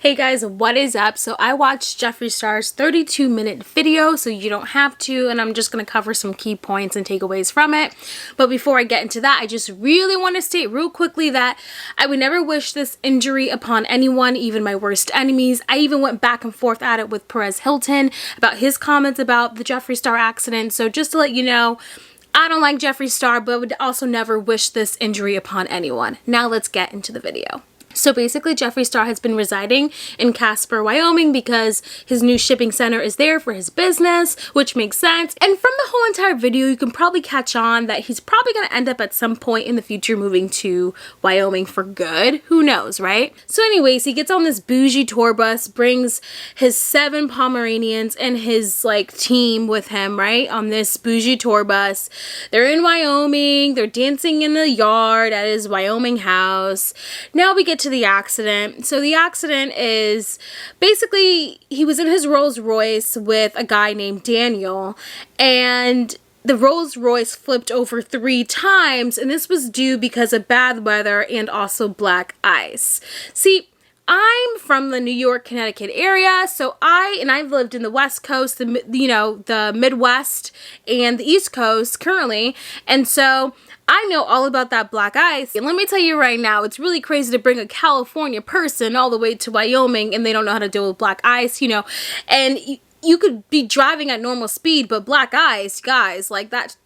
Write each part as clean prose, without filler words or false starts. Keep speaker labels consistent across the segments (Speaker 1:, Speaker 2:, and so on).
Speaker 1: Hey guys, what is up? So I watched Jeffree Star's 32-minute video, so you don't have to, and I'm just going to cover some key points and takeaways from it. But before I get into that, I just really want to state real quickly that I would never wish this injury upon anyone, even my worst enemies. I even went back and forth at it with Perez Hilton about his comments about the Jeffree Star accident. So just to let you know, I don't like Jeffree Star, but would also never wish this injury upon anyone. Now let's get into the video. So basically, Jeffree Star has been residing in Casper, Wyoming because his new shipping center is there for his business, which makes sense. And from the whole entire video, you can probably catch on that he's probably going to end up at some point in the future moving to Wyoming for good. Who knows, right? So anyways, he gets on this bougie tour bus, brings his 7 Pomeranians and his team with him, right? On this bougie tour bus. They're in Wyoming. They're dancing in the yard at his Wyoming house. Now we get to the accident. So the accident is basically he was in his Rolls Royce with a guy named Daniel, and the Rolls Royce flipped over 3 times, and this was due because of bad weather and also black ice. See, I'm from the New York, Connecticut area, so I've lived in the West Coast, the Midwest and the East Coast currently, and so I know all about that black ice. And let me tell you right now, it's really crazy to bring a California person all the way to Wyoming and they don't know how to deal with black ice, and you could be driving at normal speed, but black ice, guys, like that.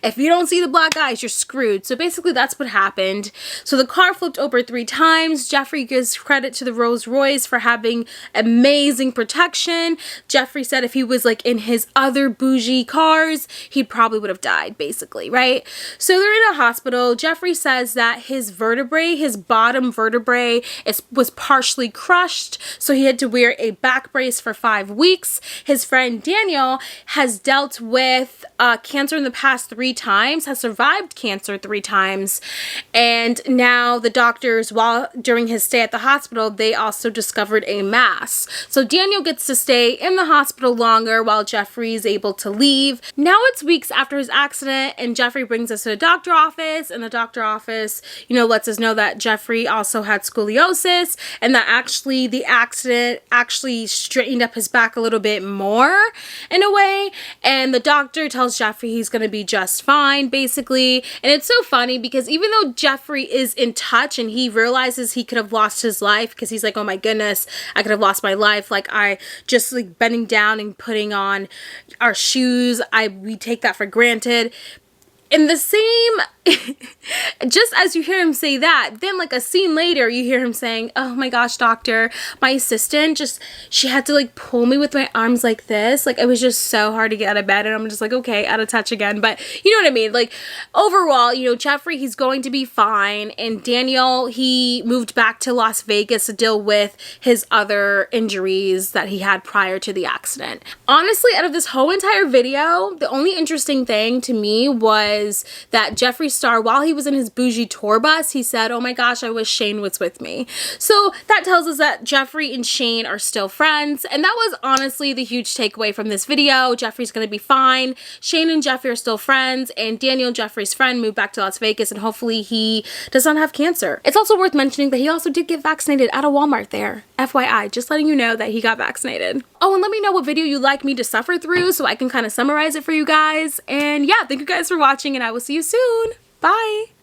Speaker 1: If you don't see the black ice, you're screwed. So basically that's what happened. So the car flipped over 3 times. Jeffree gives credit to the Rolls Royce for having amazing protection. Jeffree said if he was in his other bougie cars, he probably would have died, basically, right? So they're in a hospital. Jeffree says that his bottom vertebrae was partially crushed, so he had to wear a back brace for 5 weeks. His friend Daniel has dealt with cancer in the past 3 times, has survived cancer 3 times, and now the doctors, during his stay at the hospital, they also discovered a mass. So Daniel gets to stay in the hospital longer while Jeffree is able to leave. Now it's weeks after his accident, and Jeffree brings us to the doctor office, and the doctor office, lets us know that Jeffree also had scoliosis, and that actually the accident actually straightened up his back a little bit more in a way, and the doctor tells Jeffree he's going to be just fine, basically. And it's so funny because even though Jeffree is in touch and he realizes he could have lost his life, because he's like, oh my goodness, I could have lost my life. I just bending down and putting on our shoes, we take that for granted. In the same, just as you hear him say that, then a scene later, you hear him saying, oh my gosh, doctor, my assistant she had to pull me with my arms like this. It was just so hard to get out of bed, and I'm just okay, out of touch again. But you know what I mean? Overall, Jeffree, he's going to be fine. And Daniel, he moved back to Las Vegas to deal with his other injuries that he had prior to the accident. Honestly, out of this whole entire video, the only interesting thing to me was that Jeffree Star, while he was in his bougie tour bus, he said, oh my gosh, I wish Shane was with me. So that tells us that Jeffree and Shane are still friends, and that was honestly the huge takeaway from this video. Jeffree's gonna be fine. Shane and Jeffree are still friends, and Daniel, Jeffree's friend, moved back to Las Vegas, and hopefully he does not have cancer. It's also worth mentioning that he also did get vaccinated at a Walmart there. FYI, just letting you know that he got vaccinated. Oh, and let me know what video you'd like me to suffer through so I can kind of summarize it for you guys. And yeah, thank you guys for watching, and I will see you soon. Bye!